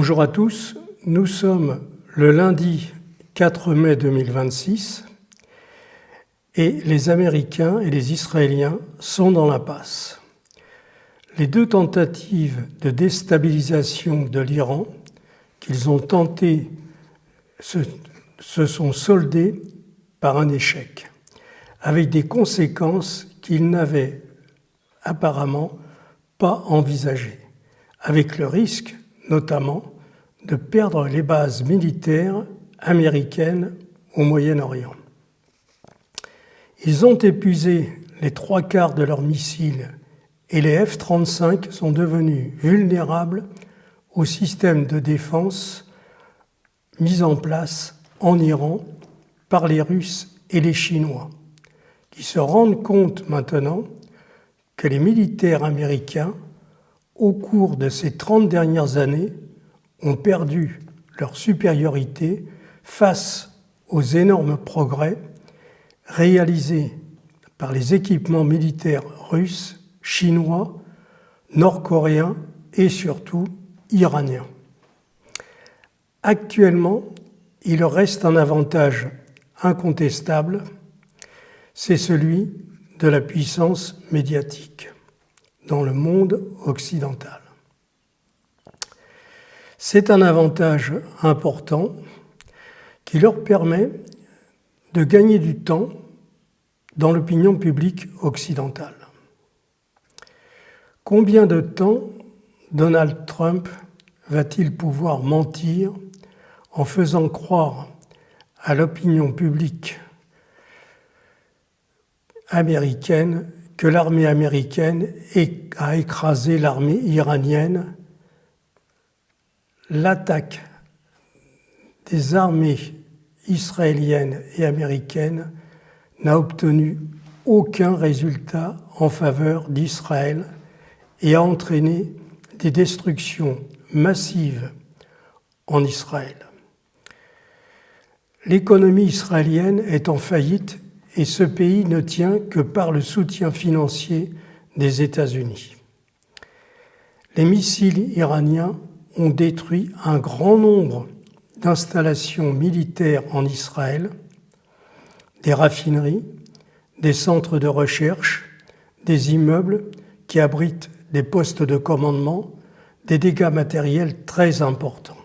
Bonjour à tous, nous sommes le lundi 4 mai 2026 et les Américains et les Israéliens sont dans l'impasse. Les deux tentatives de déstabilisation de l'Iran qu'ils ont tenté se sont soldées par un échec, avec des conséquences qu'ils n'avaient apparemment pas envisagées, avec le risque notamment de perdre les bases militaires américaines au Moyen-Orient. Ils ont épuisé les 3/4 de leurs missiles et les F-35 sont devenus vulnérables au système de défense mis en place en Iran par les Russes et les Chinois, qui se rendent compte maintenant que les militaires américains, au cours de ces 30 dernières années, ont perdu leur supériorité face aux énormes progrès réalisés par les équipements militaires russes, chinois, nord-coréens et surtout iraniens. Actuellement, il reste un avantage incontestable, c'est celui de la puissance médiatique dans le monde occidental. C'est un avantage important qui leur permet de gagner du temps dans l'opinion publique occidentale. Combien de temps Donald Trump va-t-il pouvoir mentir en faisant croire à l'opinion publique américaine que l'armée américaine a écrasé l'armée iranienne? L'attaque des armées israéliennes et américaines n'a obtenu aucun résultat en faveur d'Israël et a entraîné des destructions massives en Israël. L'économie israélienne est en faillite et ce pays ne tient que par le soutien financier des États-Unis. Les missiles iraniens ont détruit un grand nombre d'installations militaires en Israël, des raffineries, des centres de recherche, des immeubles qui abritent des postes de commandement, des dégâts matériels très importants,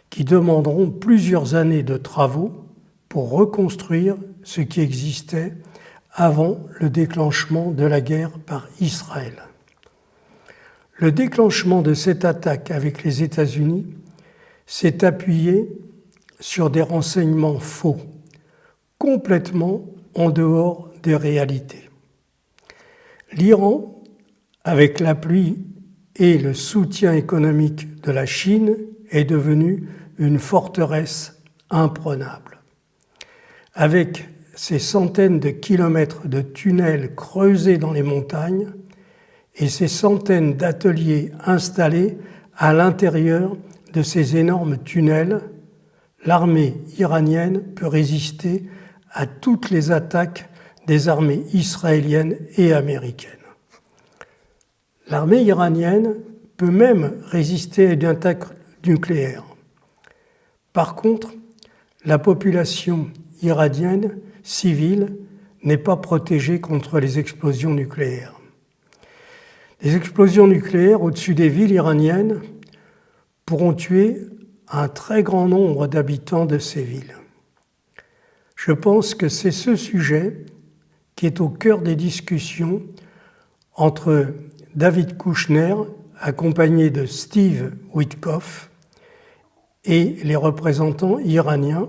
qui demanderont plusieurs années de travaux pour reconstruire ce qui existait avant le déclenchement de la guerre par Israël. Le déclenchement de cette attaque avec les États-Unis s'est appuyé sur des renseignements faux, complètement en dehors des réalités. L'Iran, avec l'appui et le soutien économique de la Chine, est devenu une forteresse imprenable. Avec ses centaines de kilomètres de tunnels creusés dans les montagnes et ses centaines d'ateliers installés à l'intérieur de ces énormes tunnels, l'armée iranienne peut résister à toutes les attaques des armées israéliennes et américaines. L'armée iranienne peut même résister à une attaque nucléaire. Par contre, la population iranienne civile n'est pas protégée contre les explosions nucléaires. Les explosions nucléaires au-dessus des villes iraniennes pourront tuer un très grand nombre d'habitants de ces villes. Je pense que c'est ce sujet qui est au cœur des discussions entre David Kushner, accompagné de Steve Witkoff, et les représentants iraniens,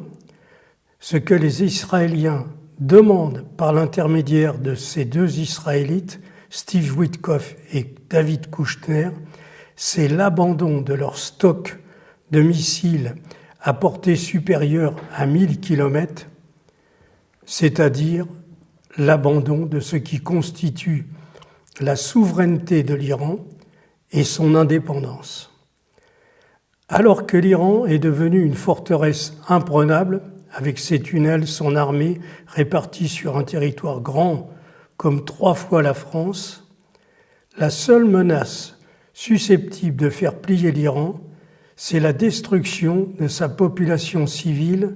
ce que les Israéliens demandent par l'intermédiaire de ces deux Israélites, Steve Witkoff et David Kushner, c'est l'abandon de leur stock de missiles à portée supérieure à 1000 km, c'est-à-dire l'abandon de ce qui constitue la souveraineté de l'Iran et son indépendance. Alors que l'Iran est devenu une forteresse imprenable, avec ses tunnels, son armée répartie sur un territoire grand comme 3 fois la France, la seule menace susceptible de faire plier l'Iran, c'est la destruction de sa population civile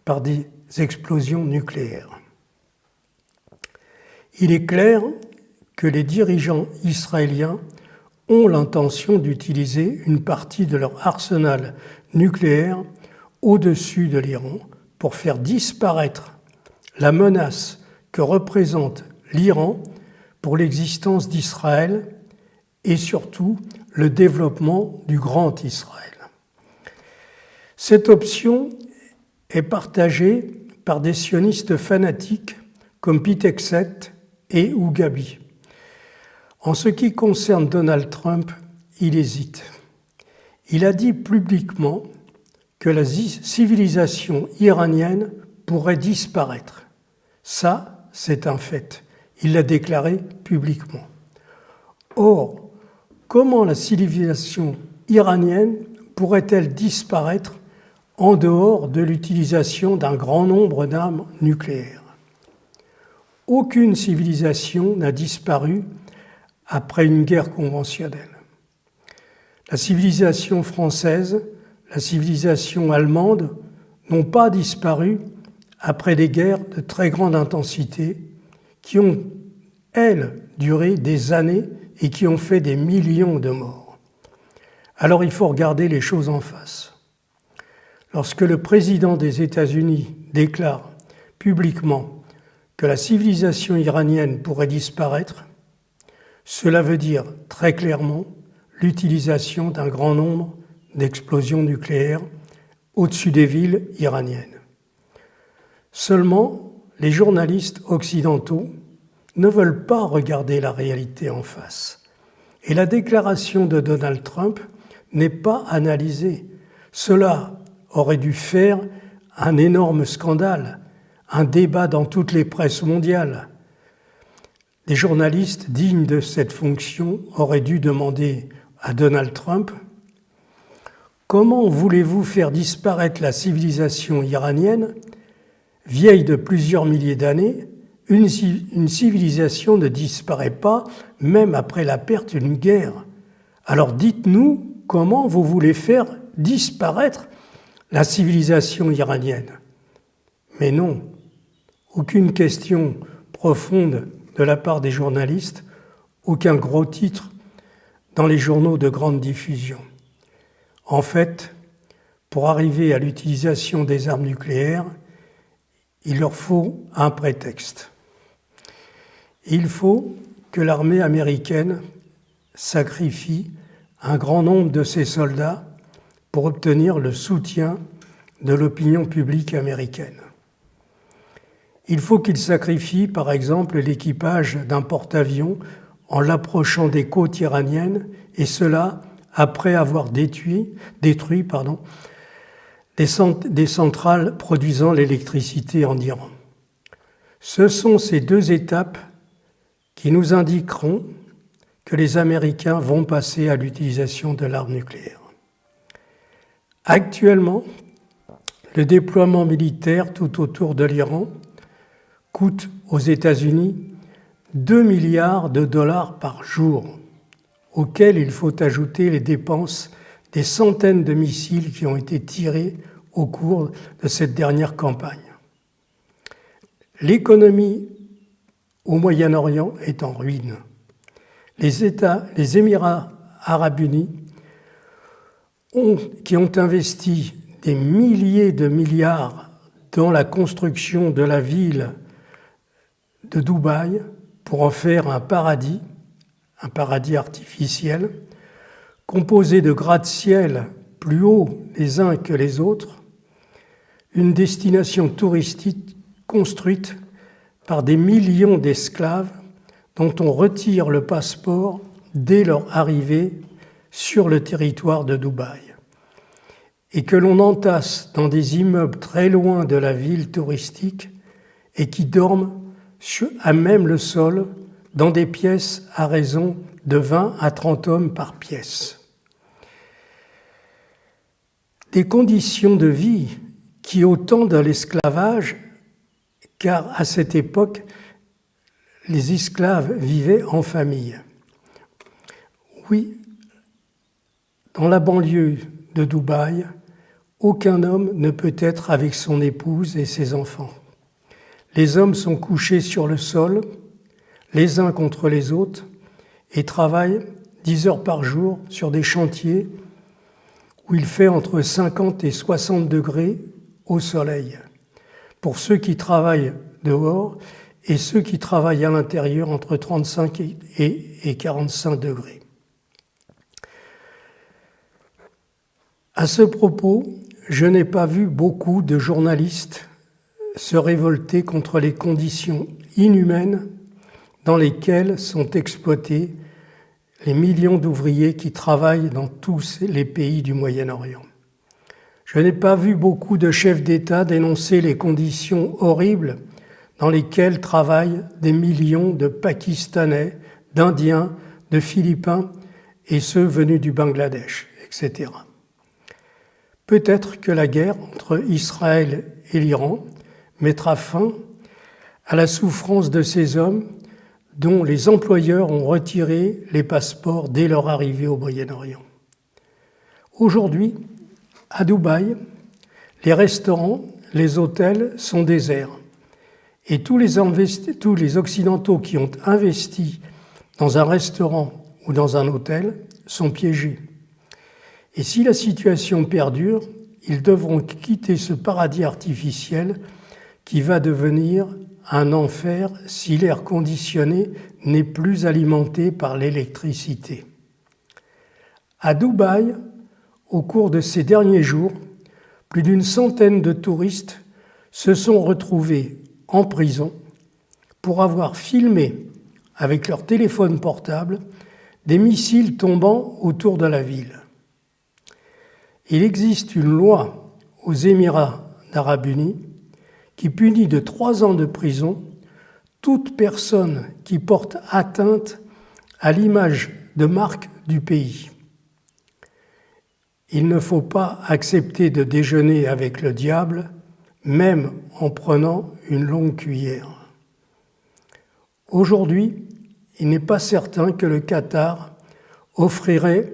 par des explosions nucléaires. Il est clair que les dirigeants israéliens ont l'intention d'utiliser une partie de leur arsenal nucléaire au-dessus de l'Iran pour faire disparaître la menace que représente l'Iran pour l'existence d'Israël et surtout le développement du Grand Israël. Cette option est partagée par des sionistes fanatiques comme Pete Hegseth et Ougabi. En ce qui concerne Donald Trump, il hésite. Il a dit publiquement que la civilisation iranienne pourrait disparaître. Ça, c'est un fait. Il l'a déclaré publiquement. Or, comment la civilisation iranienne pourrait-elle disparaître en dehors de l'utilisation d'un grand nombre d'armes nucléaires? Aucune civilisation n'a disparu après une guerre conventionnelle. La civilisation française, la civilisation allemande n'ont pas disparu après des guerres de très grande intensité qui ont, elles, duré des années et qui ont fait des millions de morts. Alors il faut regarder les choses en face. Lorsque le président des États-Unis déclare publiquement que la civilisation iranienne pourrait disparaître, cela veut dire très clairement l'utilisation d'un grand nombre d'explosions nucléaires au-dessus des villes iraniennes. Seulement, les journalistes occidentaux ne veulent pas regarder la réalité en face. Et la déclaration de Donald Trump n'est pas analysée. Cela aurait dû faire un énorme scandale, un débat dans toutes les presses mondiales. Des journalistes dignes de cette fonction auraient dû demander à Donald Trump « Comment voulez-vous faire disparaître la civilisation iranienne, vieille de plusieurs milliers d'années? Une civilisation ne disparaît pas, même après la perte d'une guerre. Alors dites-nous comment vous voulez faire disparaître la civilisation iranienne. » Mais non, aucune question profonde de la part des journalistes, aucun gros titre dans les journaux de grande diffusion. En fait, pour arriver à l'utilisation des armes nucléaires, il leur faut un prétexte. Il faut que l'armée américaine sacrifie un grand nombre de ses soldats pour obtenir le soutien de l'opinion publique américaine. Il faut qu'il sacrifie, par exemple, l'équipage d'un porte-avions en l'approchant des côtes iraniennes, et cela après avoir détruit des centrales produisant l'électricité en Iran. Ce sont ces deux étapes qui nous indiqueront que les Américains vont passer à l'utilisation de l'arme nucléaire. Actuellement, le déploiement militaire tout autour de l'Iran coûte aux États-Unis 2 milliards de dollars par jour, auxquels il faut ajouter les dépenses des centaines de missiles qui ont été tirés au cours de cette dernière campagne. L'économie au Moyen-Orient est en ruine. Les Émirats arabes unis qui ont investi des milliers de milliards dans la construction de la ville de Dubaï pour en faire un paradis artificiel, composé de gratte-ciel plus hauts les uns que les autres, une destination touristique construite par des millions d'esclaves dont on retire le passeport dès leur arrivée sur le territoire de Dubaï, et que l'on entasse dans des immeubles très loin de la ville touristique et qui dorment à même le sol dans des pièces à raison de 20 à 30 hommes par pièce. Des conditions de vie qui, au temps de l'esclavage, car à cette époque, les esclaves vivaient en famille. Oui, dans la banlieue de Dubaï, aucun homme ne peut être avec son épouse et ses enfants. Les hommes sont couchés sur le sol, les uns contre les autres, et travaillent 10 heures par jour sur des chantiers où il fait entre 50 et 60 degrés au soleil. Pour ceux qui travaillent dehors et ceux qui travaillent à l'intérieur entre 35 et 45 degrés. À ce propos, je n'ai pas vu beaucoup de journalistes se révolter contre les conditions inhumaines dans lesquelles sont exploités les millions d'ouvriers qui travaillent dans tous les pays du Moyen-Orient. Je n'ai pas vu beaucoup de chefs d'État dénoncer les conditions horribles dans lesquelles travaillent des millions de Pakistanais, d'Indiens, de Philippins et ceux venus du Bangladesh, etc. Peut-être que la guerre entre Israël et l'Iran mettra fin à la souffrance de ces hommes dont les employeurs ont retiré les passeports dès leur arrivée au Moyen-Orient. Aujourd'hui, à Dubaï, les restaurants, les hôtels sont déserts et tous les Occidentaux qui ont investi dans un restaurant ou dans un hôtel sont piégés. Et si la situation perdure, ils devront quitter ce paradis artificiel qui va devenir un enfer si l'air conditionné n'est plus alimenté par l'électricité. À Dubaï, au cours de ces derniers jours, plus d'une centaine de touristes se sont retrouvés en prison pour avoir filmé avec leur téléphone portable des missiles tombant autour de la ville. Il existe une loi aux Émirats arabes unis qui punit de 3 ans de prison toute personne qui porte atteinte à l'image de marque du pays. Il ne faut pas accepter de déjeuner avec le diable, même en prenant une longue cuillère. Aujourd'hui, il n'est pas certain que le Qatar offrirait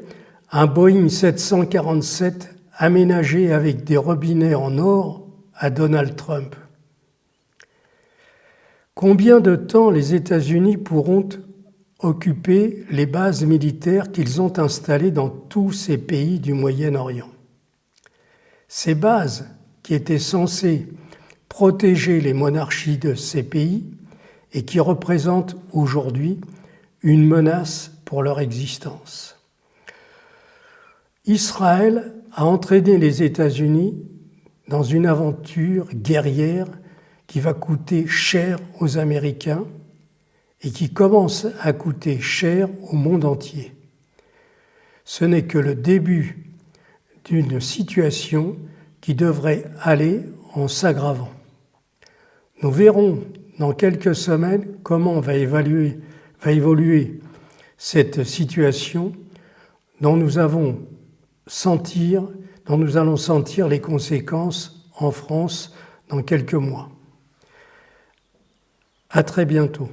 un Boeing 747 aménagé avec des robinets en or à Donald Trump. Combien de temps les États-Unis pourront occuper les bases militaires qu'ils ont installées dans tous ces pays du Moyen-Orient? Ces bases, qui étaient censées protéger les monarchies de ces pays et qui représentent aujourd'hui une menace pour leur existence. Israël a entraîné les États-Unis dans une aventure guerrière qui va coûter cher aux Américains et qui commence à coûter cher au monde entier. Ce n'est que le début d'une situation qui devrait aller en s'aggravant. Nous verrons dans quelques semaines comment va évoluer cette situation dont nous allons sentir les conséquences en France dans quelques mois. À très bientôt.